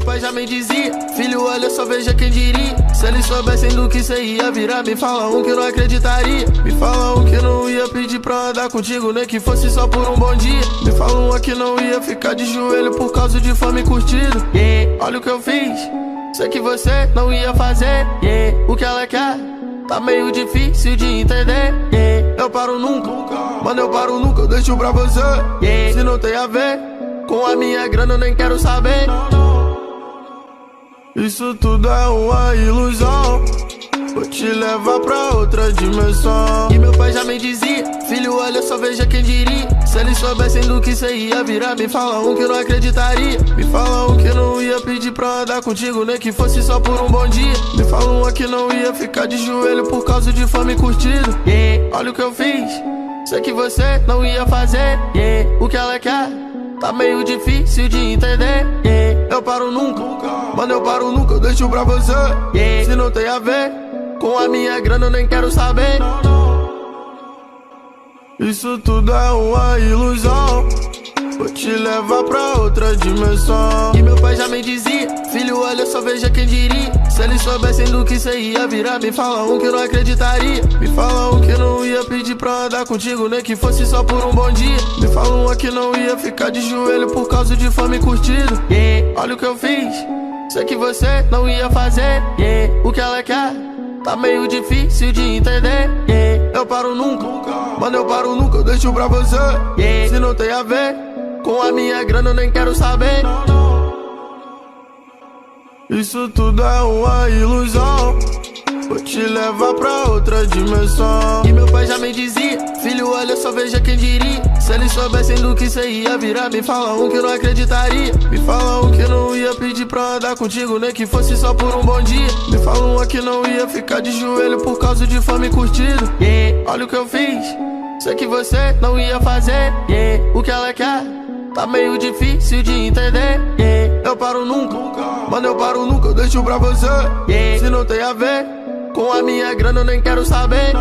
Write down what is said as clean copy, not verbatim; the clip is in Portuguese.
meu pai já me dizia: filho, olha só, veja quem diria. Se eles soubessem do que cê ia virar, me fala um que não acreditaria. Me fala um que não ia pedir pra andar contigo, nem que fosse só por um bom dia. Me fala um que não ia ficar de joelho por causa de fome e curtido. Olha o que eu fiz, sei que você não ia fazer. O que ela quer tá meio difícil de entender. Eu paro nunca, mano, eu paro nunca, eu deixo pra você. Se não tem a ver com a minha grana, eu nem quero saber. Isso tudo é uma ilusão, vou te levar pra outra dimensão. E meu pai já me dizia: filho, olha só, veja quem diria. Se eles soubessem do que cê ia virar, me fala um que não acreditaria. Me fala um que não ia pedir pra andar contigo, nem que fosse só por um bom dia. Me fala um que não ia ficar de joelho por causa de fome e curtido. Olha o que eu fiz, sei que você não ia fazer. O que ela quer tá meio difícil de entender. Eu paro nunca, mano, eu paro nunca, eu deixo pra você. Se não tem a ver com a minha grana, eu nem quero saber. Isso tudo é uma ilusão, vou te levar pra outra dimensão. E meu pai já me dizia: filho, olha só, veja quem diria. Se eles soubessem do que cê ia virar, me fala um que não acreditaria. Me fala um que não ia pedir pra andar contigo, nem que fosse só por um bom dia. Me fala um que não ia ficar de joelho por causa de fome e curtido. Olha o que eu fiz, sei que você não ia fazer. O que ela quer tá meio difícil de entender. Eu paro nunca, mano, eu paro nunca, eu deixo pra você. Se não tem a ver com a minha grana, eu nem quero saber. Isso tudo é uma ilusão, vou te levar pra outra dimensão. E meu pai já me dizia: filho, olha só, veja quem diria. Se eles soubessem do que cê ia virar, me fala um que não acreditaria. Me fala um que não ia pedir pra andar contigo, nem que fosse só por um bom dia. Me fala um que não ia ficar de joelho por causa de fome e curtido. Olha o que eu fiz, sei que você não ia fazer. O que ela quer tá meio difícil de entender. Eu paro nunca, mano, eu paro nunca, eu deixo pra você. Se não tem a ver com a minha grana, eu nem quero saber.